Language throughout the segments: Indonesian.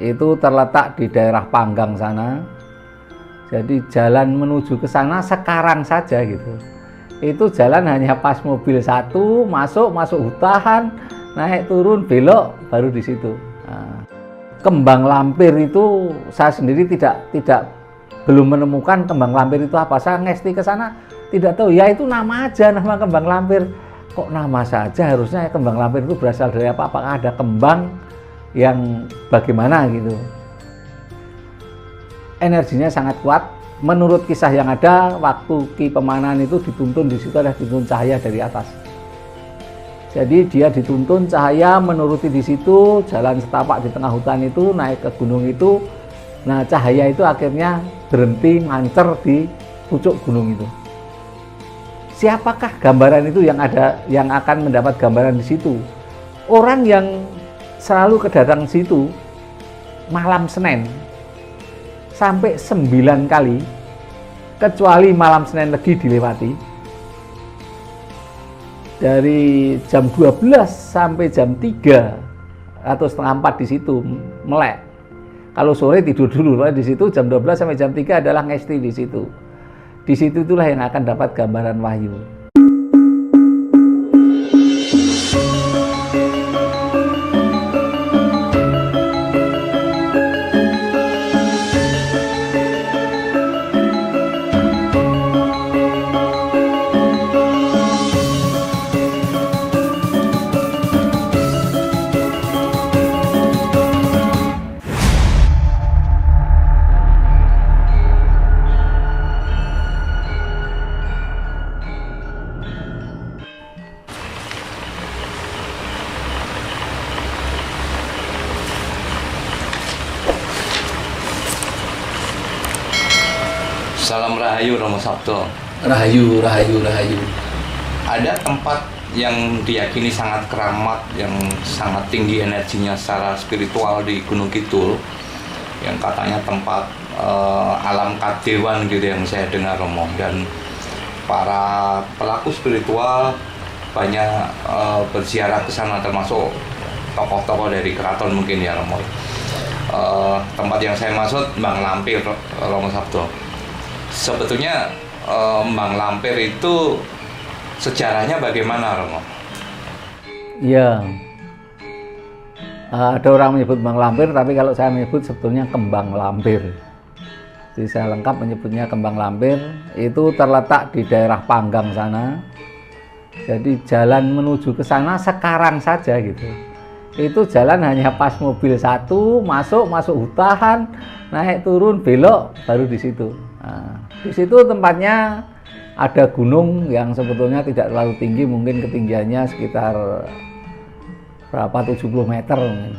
itu terletak di daerah Panggang sana. Jadi jalan menuju ke sana sekarang saja gitu. Itu jalan hanya pas mobil satu masuk hutan, naik turun belok baru di situ. Nah, kembang lampir itu saya sendiri belum menemukan kembang lampir itu apa. Saya ngesti ke sana tidak tahu, ya itu nama aja, nama kembang lampir. Kok nama saja, harusnya kembang lampir itu berasal dari apa? Apakah ada kembang yang bagaimana gitu. Energinya sangat kuat. Menurut kisah yang ada, waktu Ki Pemanahan itu dituntun di situ adalah dituntun cahaya dari atas. Jadi dia dituntun cahaya menuruti di situ, jalan setapak di tengah hutan itu, naik ke gunung itu. Nah, cahaya itu akhirnya berhenti mancer di pucuk gunung itu. Siapakah gambaran itu yang akan mendapat gambaran di situ? Orang yang selalu kedatang situ malam Senin sampai 9 kali, kecuali malam Senin Legi dilewati, dari jam 12 sampai jam 3 atau setengah 4 di situ melek. Kalau sore tidur dulu, di situ jam 12 sampai jam 3 adalah ngesti di situ. Di situ itulah yang akan dapat gambaran wahyu. Salam Rahayu Romo Sabto. Rahayu, rahayu, rahayu. Ada tempat yang diyakini sangat keramat, yang sangat tinggi energinya secara spiritual di Gunung Kidul, yang katanya tempat alam kadewan gitu yang saya dengar Romo, dan para pelaku spiritual banyak berziarah ke sana, termasuk tokoh-tokoh dari keraton mungkin ya Romo. Tempat yang saya maksud Mbang Lampir Romo Sabto. Sebetulnya Mbang Lampir itu sejarahnya bagaimana Romo? Iya, ada orang menyebut Mbang Lampir, tapi kalau saya menyebut sebetulnya kembang lampir. Jadi saya lengkap menyebutnya kembang lampir. Itu terletak di daerah Panggang sana. Jadi jalan menuju ke sana sekarang saja gitu. Itu jalan hanya pas mobil satu masuk hutan, naik turun belok baru di situ. Nah, di situ tempatnya ada gunung yang sebetulnya tidak terlalu tinggi, mungkin ketinggiannya sekitar berapa 70 meter mungkin.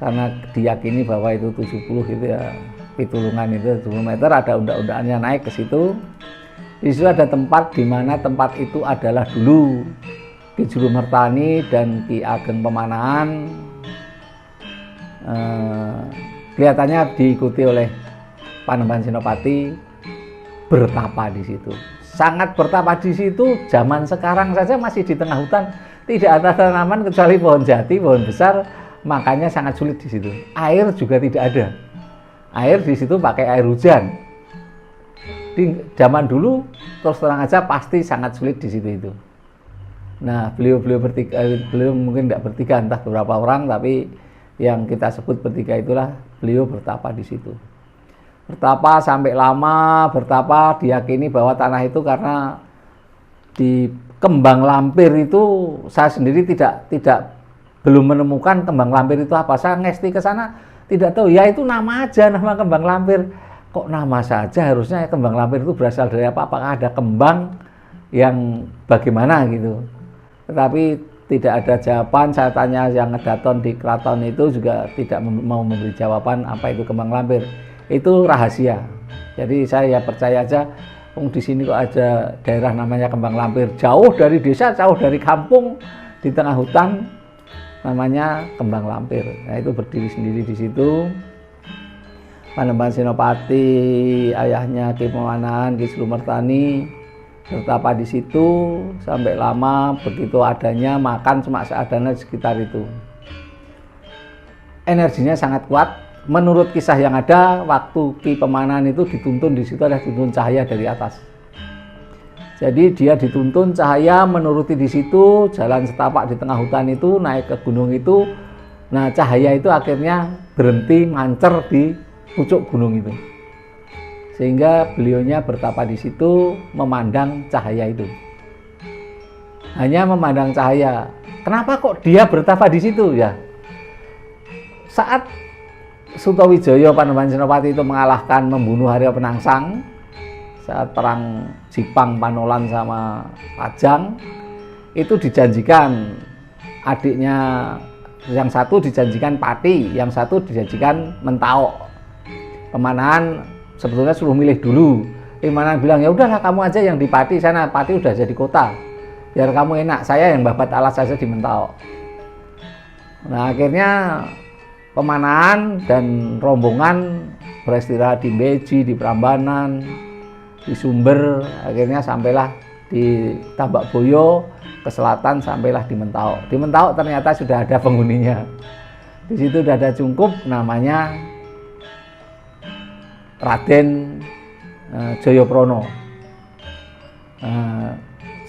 Karena diyakini bahwa itu 70 gitu ya, Pitulungan itu 70 meter, ada unda-undaannya naik ke situ. Di situ ada tempat di mana tempat itu adalah dulu Ki Juru Mertani dan Ki Ageng Pemanahan. Kelihatannya diikuti oleh Panembahan Senopati bertapa di situ. Sangat bertapa di situ. Zaman sekarang saja masih di tengah hutan, tidak ada tanaman kecuali pohon jati, pohon besar, makanya sangat sulit di situ. Air juga tidak ada. Air di situ pakai air hujan. Di zaman dulu terus terang aja pasti sangat sulit di situ itu. Nah, beliau mungkin tidak bertiga, entah beberapa orang, tapi yang kita sebut bertiga itulah beliau bertapa di situ. Bertapa sampai lama, bertapa, diyakini bahwa tanah itu karena di kembang lampir itu saya sendiri belum menemukan kembang lampir itu apa. Saya ngesti ke sana tidak tahu, ya itu nama aja, nama kembang lampir. Kok nama saja, harusnya kembang lampir itu berasal dari apa? Apakah ada kembang yang bagaimana gitu. Tetapi tidak ada jawaban. Saya tanya yang ngedaton di keraton itu juga tidak mau memberi jawaban apa itu kembang lampir. Itu rahasia. Jadi saya percaya aja, di sini kok ada daerah namanya Kembang Lampir, jauh dari desa, jauh dari kampung, di tengah hutan, namanya Kembang Lampir. Nah, itu berdiri sendiri di situ. Panembahan Senopati, ayahnya Ki Pemanahan, Ki Juru Mertani, bertapa di situ sampai lama. Begitu adanya makan cuma seadanya di sekitar itu. energinya sangat kuat. Menurut kisah yang ada, waktu Ki Pemanahan itu dituntun di situ adalah dituntun cahaya dari atas. Jadi dia dituntun cahaya menuruti di situ, jalan setapak di tengah hutan itu, naik ke gunung itu. Nah, cahaya itu akhirnya berhenti mancer di pucuk gunung itu. Sehingga beliaunya bertapa di situ, memandang cahaya itu. Hanya memandang cahaya. Kenapa kok dia bertapa di situ ya? Saat Sutawijaya Panembahan Senopati itu mengalahkan, membunuh Haryo Penangsang saat perang Jipang Panolan sama Pajang, itu dijanjikan adiknya yang satu dijanjikan Pati, yang satu dijanjikan Mentao. Pemanahan sebetulnya suruh milih dulu. Pemanahan bilang, ya udahlah kamu aja yang di Pati sana, Pati udah jadi kota, biar kamu enak, saya yang babat alas saja di Mentao. Nah, akhirnya Pemanahan dan rombongan beristirahat di Beji, di Prambanan, di Sumber, akhirnya sampailah di Tambak Boyo, ke selatan sampailah di Mentao. Di Mentao ternyata sudah ada penghuninya. Di situ sudah ada cungkup namanya Raden Jayaprana.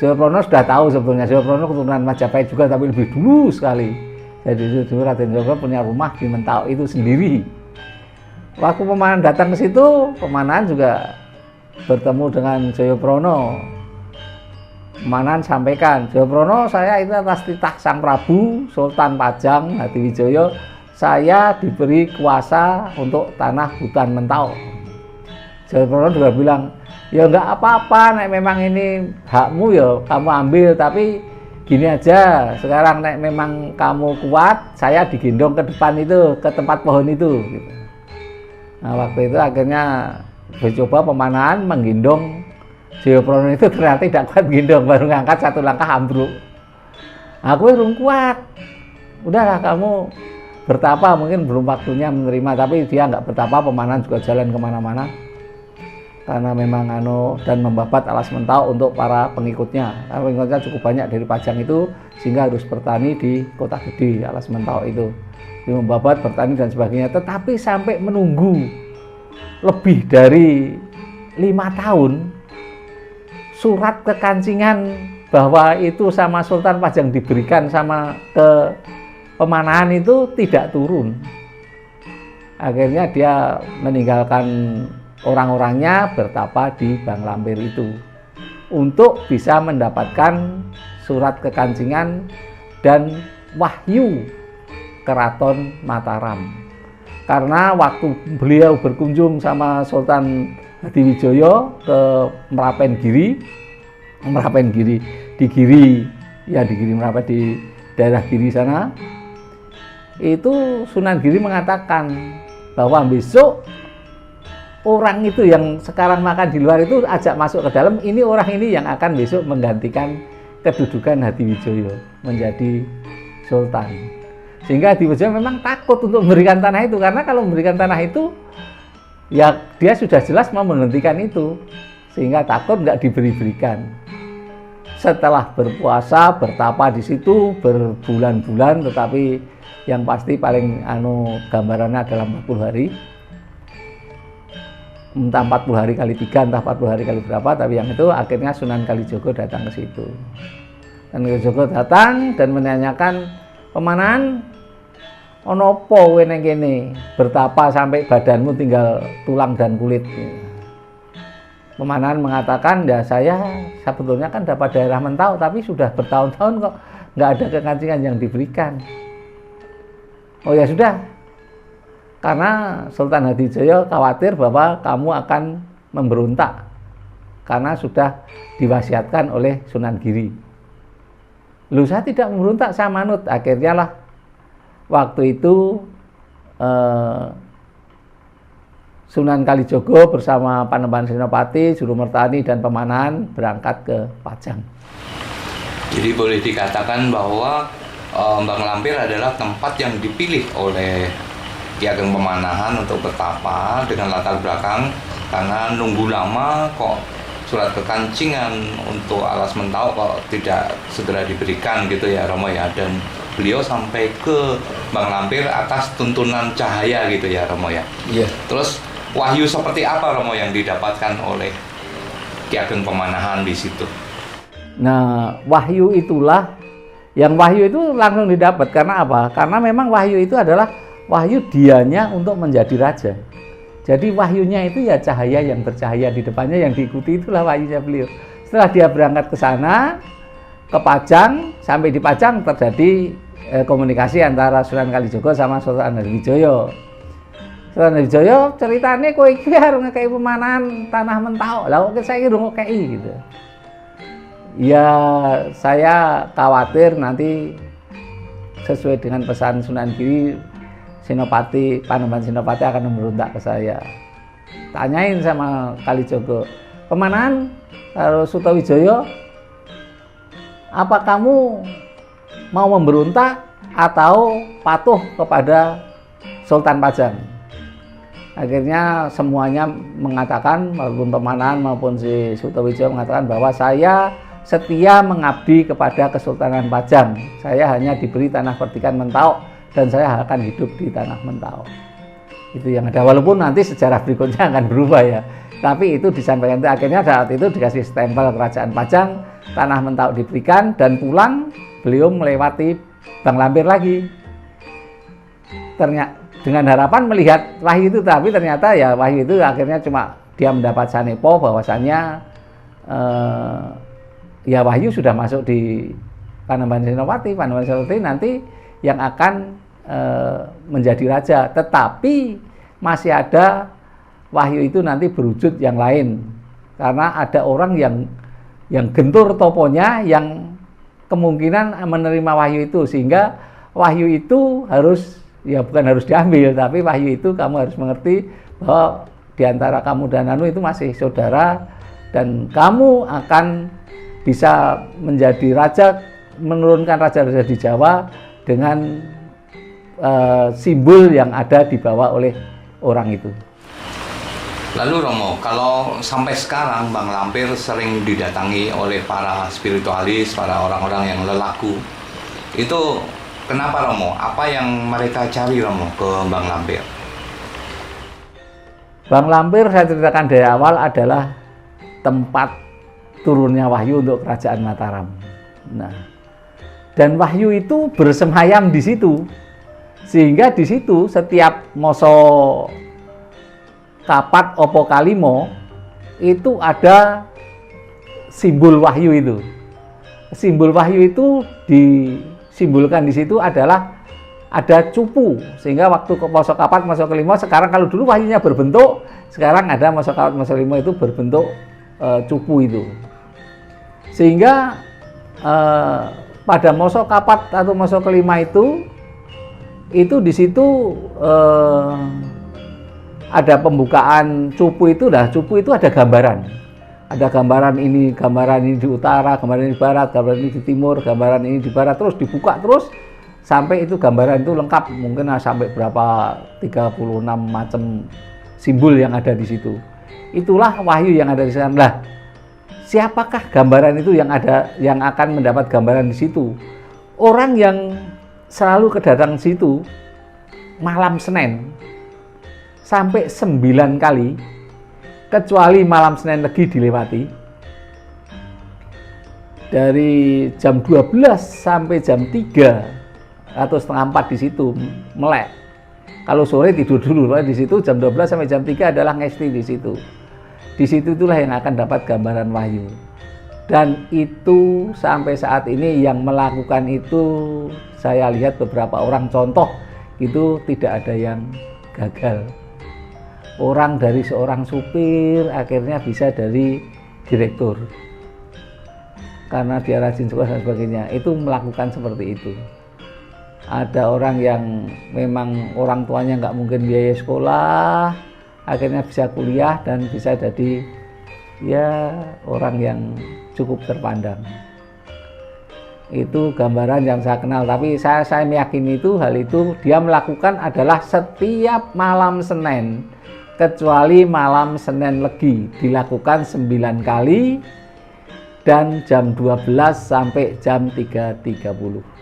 Jayaprana sudah tahu sebetulnya, Jayaprana keturunan Majapahit juga tapi lebih dulu sekali. Jadi itu Raden Jayaprana punya rumah di Mentao itu sendiri. Waktu Pemanahan datang ke situ, Pemanahan juga bertemu dengan Jayaprana. Pemanahan sampaikan, Jayaprana, saya itu atas titah Sang Prabu Sultan Pajang Hadiwijaya, saya diberi kuasa untuk tanah hutan Mentao. Jayaprana juga bilang, ya enggak apa-apa, nek memang ini hakmu ya kamu ambil, tapi gini aja, sekarang nek memang kamu kuat, saya digendong ke depan itu, ke tempat pohon itu. Gitu. Nah, waktu itu akhirnya mencoba Pemanahan menggendong Jayaprana itu, ternyata tidak kuat gendong, baru ngangkat satu langkah ambruk. Aku belum kuat, udahlah kamu bertapa, mungkin belum waktunya menerima, tapi dia nggak bertapa. Pemanahan juga jalan kemana-mana karena memang dan membabat alas Mentao untuk para pengikutnya. Karena pengikutnya cukup banyak dari Pajang itu, sehingga harus bertani di Kota Gede, alas Mentao itu. Dia membabat, bertani dan sebagainya. Tetapi sampai menunggu lebih dari 5 tahun, surat kekancingan bahwa itu sama Sultan Pajang diberikan sama ke Pemanahan itu tidak turun. Akhirnya dia meninggalkan orang-orangnya, bertapa di Bang Lampir itu untuk bisa mendapatkan surat kekancingan dan wahyu Keraton Mataram. Karena waktu beliau berkunjung sama Sultan Hadiwijaya ke Merapen Giri di Giri Merapen, di daerah Giri sana, itu Sunan Giri mengatakan bahwa besok orang itu yang sekarang makan di luar itu ajak masuk ke dalam, ini orang ini yang akan besok menggantikan kedudukan Hadiwijaya menjadi sultan. Sehingga Hadiwijaya memang takut untuk memberikan tanah itu, karena kalau memberikan tanah itu ya dia sudah jelas mau menghentikan itu, sehingga takut nggak diberi-berikan. Setelah berpuasa, bertapa di situ berbulan-bulan, tetapi yang pasti paling gambarannya adalah 40 hari. Entah 40 hari kali 3, entah 40 hari kali berapa, tapi yang itu akhirnya Sunan Kalijogo datang ke situ. Dan Kalijogo datang dan menanyakan, Pemanahan, ono apa kowe ning kene bertapa sampai badanmu tinggal tulang dan kulit? Pemanahan mengatakan, ya saya sebetulnya kan dapat daerah Mentao, tapi sudah bertahun-tahun kok nggak ada kekancingan yang diberikan. Oh ya sudah, karena Sultan Hadiwijaya khawatir bahwa kamu akan memberontak karena sudah diwasiatkan oleh Sunan Giri. Loh, saya tidak memberontak, saya manut. Akhirnya lah waktu itu Sunan Kalijogo bersama Panembahan Senopati, Juru Mertani dan Pemanahan berangkat ke Pajang. Jadi boleh dikatakan bahwa Bang Lampir adalah tempat yang dipilih oleh Ki Ageng Pemanahan untuk bertapa dengan latar belakang karena nunggu lama kok surat kekancingan untuk alas Mentao kok tidak segera diberikan gitu ya Romo ya, dan beliau sampai ke Bang Lampir atas tuntunan cahaya gitu ya Romo ya. Iya. Terus wahyu seperti apa Romo yang didapatkan oleh Ki Ageng Pemanahan di situ? Nah, wahyu itulah yang wahyu itu langsung didapat. Karena apa? Karena memang wahyu itu adalah wahyu dianya untuk menjadi raja. Jadi wahyunya itu ya cahaya yang bercahaya di depannya, yang diikuti itulah wahyunya beliau. Setelah dia berangkat ke sana, ke Pajang, sampai di Pajang terjadi komunikasi antara Sunan Kalijogo sama Sultan Hariwijaya. Sultan Hariwijaya ceritanya kowe iki harus ngekei Pemanahan tanah Mentau. Lah kok saya kira ngekei gitu. Ya saya khawatir nanti sesuai dengan pesan Sunan Giri, Senopati, Panembahan Senopati akan memberontak ke saya. Tanyain sama Kalijogo, Pemanahan karo Sutawijaya, apa kamu mau memberontak atau patuh kepada Sultan Pajang? Akhirnya semuanya mengatakan, maupun Pemanahan maupun si Sutawijaya mengatakan bahwa saya setia mengabdi kepada Kesultanan Pajang. Saya hanya diberi tanah perdikan Mentau dan saya akan hidup di tanah Mentau. Itu yang ada, walaupun nanti sejarah berikutnya akan berubah ya. Tapi itu disampaikan, akhirnya saat itu dikasih stempel Kerajaan Pajang, tanah Mentau diberikan, dan pulang beliau melewati Bang Lampir lagi. Ternyata dengan harapan melihat wahyu itu, tapi ternyata ya wahyu itu akhirnya cuma dia mendapat sanepo bahwasannya ya wahyu sudah masuk di Panembahan Senopati. Panembahan Senopati nanti yang akan menjadi raja, tetapi masih ada wahyu itu nanti berwujud yang lain, karena ada orang yang gentur toponya yang kemungkinan menerima wahyu itu, sehingga wahyu itu harus, ya bukan harus diambil, tapi wahyu itu kamu harus mengerti bahwa diantara kamu dan Anu itu masih saudara, dan kamu akan bisa menjadi raja, menurunkan raja-raja di Jawa dengan simbol yang ada dibawa oleh orang itu. Lalu Romo, kalau sampai sekarang Bang Lampir sering didatangi oleh para spiritualis, para orang-orang yang lelaku, itu kenapa Romo? Apa yang mereka cari Romo ke Bang Lampir? Bang Lampir saya ceritakan dari awal adalah tempat turunnya wahyu untuk Kerajaan Mataram. Nah, dan wahyu itu bersemayam di situ, sehingga di situ setiap moso kapat opo kalimo itu ada simbol wahyu itu. Simbol wahyu itu disimbolkan di situ adalah ada cupu, sehingga waktu moso kapat, moso kelimo, sekarang kalau dulu wahyunya berbentuk, sekarang ada moso kapat, moso kelimo itu berbentuk cupu itu. Sehingga pada moso kapat atau moso kelima itu di situ ada pembukaan cupu itu. Dah cupu itu ada gambaran. Ada gambaran ini di utara, gambaran ini di barat, gambaran ini di timur, gambaran ini di barat, terus dibuka terus sampai itu gambaran itu lengkap, mungkin sampai berapa 36 macam simbol yang ada di situ. Itulah wahyu yang ada di sana. Lah, siapakah gambaran itu yang ada, yang akan mendapat gambaran di situ? Orang yang selalu kedatang situ malam Senin sampai 9 kali, kecuali malam Senin Legi dilewati, dari jam 12 sampai jam 3 atau setengah 4 di situ melek. Kalau sore tidur dulu di situ, jam 12 sampai jam 3 adalah ngesti di situ. Di situ itulah yang akan dapat gambaran wahyu. Dan itu sampai saat ini yang melakukan itu saya lihat beberapa orang contoh itu tidak ada yang gagal. Orang dari seorang supir akhirnya bisa dari direktur karena dia rajin sekolah dan sebagainya. Itu melakukan seperti itu. Ada orang yang memang orang tuanya nggak mungkin biaya sekolah, akhirnya bisa kuliah dan bisa jadi ya orang yang cukup terpandang. Itu gambaran yang saya kenal, tapi saya meyakini itu hal itu dia melakukan adalah setiap malam Senin, kecuali malam Senin Legi dilakukan 9 kali dan jam 12 sampai jam 3.30.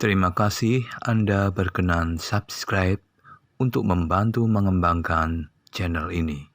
Terima kasih Anda berkenan subscribe untuk membantu mengembangkan channel ini.